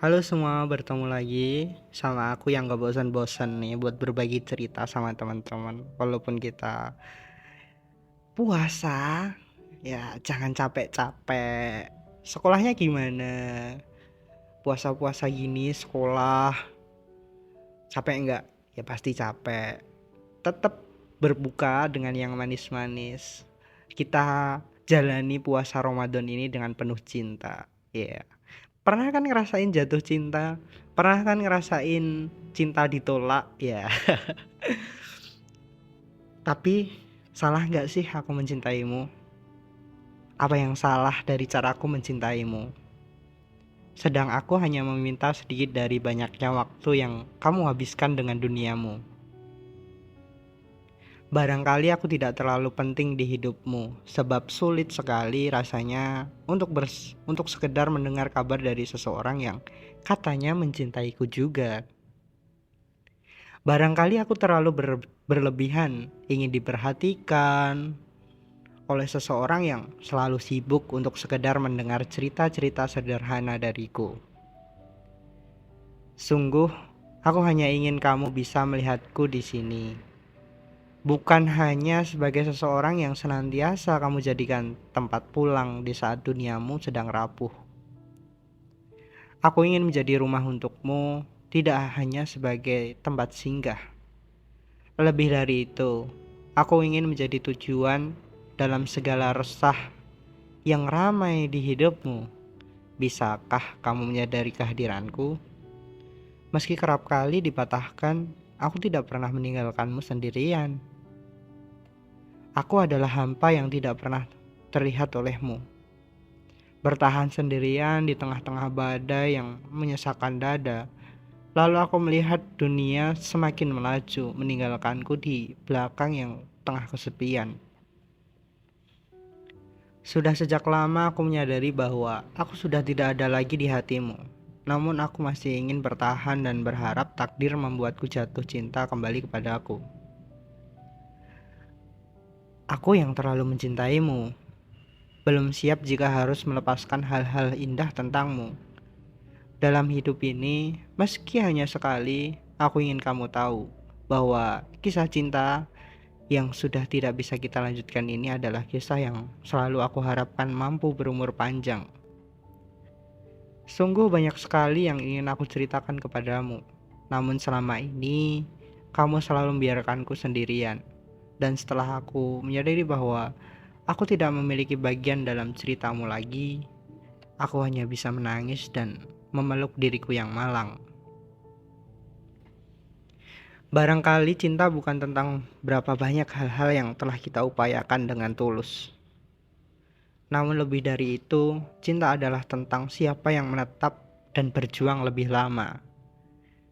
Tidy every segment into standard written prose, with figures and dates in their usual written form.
Halo semua, bertemu lagi sama aku yang gak bosan-bosan nih buat berbagi cerita sama teman-teman. Walaupun kita puasa, ya jangan capek-capek. Sekolahnya gimana? Puasa-puasa gini sekolah, capek nggak? Ya pasti capek. Tetap berbuka dengan yang manis-manis. Kita jalani puasa Ramadan ini dengan penuh cinta. Ya. Pernah kan ngerasain jatuh cinta? Pernah kan ngerasain cinta ditolak? Ya. Tapi salah gak sih aku mencintaimu? Apa yang salah dari caraku mencintaimu? Sedang aku hanya meminta sedikit dari banyaknya waktu yang kamu habiskan dengan duniamu. Barangkali aku tidak terlalu penting di hidupmu, sebab sulit sekali rasanya untuk sekedar mendengar kabar dari seseorang yang katanya mencintaiku juga. Barangkali aku terlalu berlebihan, ingin diperhatikan oleh seseorang yang selalu sibuk untuk sekedar mendengar cerita-cerita sederhana dariku. Sungguh, aku hanya ingin kamu bisa melihatku di sini. Bukan hanya sebagai seseorang yang senantiasa kamu jadikan tempat pulang di saat duniamu sedang rapuh. Aku ingin menjadi rumah untukmu, tidak hanya sebagai tempat singgah. Lebih dari itu, aku ingin menjadi tujuan dalam segala resah yang ramai di hidupmu. Bisakah kamu menyadari kehadiranku? Meski kerap kali dipatahkan, aku tidak pernah meninggalkanmu sendirian. Aku adalah hampa yang tidak pernah terlihat olehmu. Bertahan sendirian di tengah-tengah badai yang menyesakkan dada. Lalu aku melihat dunia semakin melaju, meninggalkanku di belakang yang tengah kesepian. Sudah sejak lama aku menyadari bahwa aku sudah tidak ada lagi di hatimu. Namun aku masih ingin bertahan dan berharap takdir membuatku jatuh cinta kembali kepadaku. Aku yang terlalu mencintaimu, belum siap jika harus melepaskan hal-hal indah tentangmu. Dalam hidup ini, meski hanya sekali, aku ingin kamu tahu bahwa kisah cinta yang sudah tidak bisa kita lanjutkan ini adalah kisah yang selalu aku harapkan mampu berumur panjang. Sungguh banyak sekali yang ingin aku ceritakan kepadamu, namun selama ini kamu selalu membiarkanku sendirian. Dan setelah aku menyadari bahwa aku tidak memiliki bagian dalam ceritamu lagi, aku hanya bisa menangis dan memeluk diriku yang malang. Barangkali cinta bukan tentang berapa banyak hal-hal yang telah kita upayakan dengan tulus. Namun lebih dari itu, cinta adalah tentang siapa yang menetap dan berjuang lebih lama.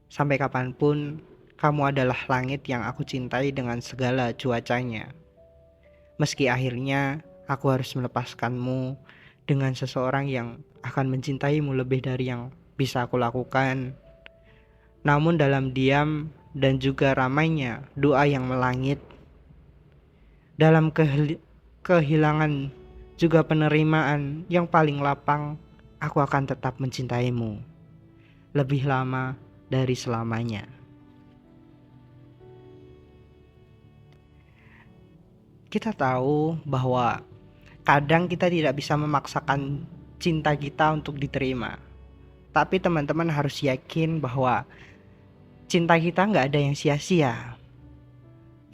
Sampai kapanpun, kamu adalah langit yang aku cintai dengan segala cuacanya. Meski akhirnya aku harus melepaskanmu dengan seseorang yang akan mencintaimu lebih dari yang bisa aku lakukan. Namun dalam diam dan juga ramainya doa yang melangit, dalam kehilangan juga penerimaan yang paling lapang, aku akan tetap mencintaimu lebih lama dari selamanya. Kita tahu bahwa kadang kita tidak bisa memaksakan cinta kita untuk diterima. Tapi teman-teman harus yakin bahwa cinta kita nggak ada yang sia-sia.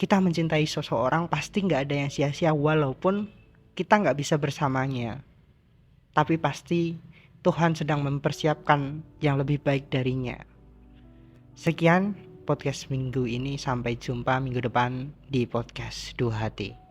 Kita mencintai seseorang pasti nggak ada yang sia-sia walaupun kita nggak bisa bersamanya. Tapi pasti Tuhan sedang mempersiapkan yang lebih baik darinya. Sekian podcast minggu ini, sampai jumpa minggu depan di podcast Dua Hati.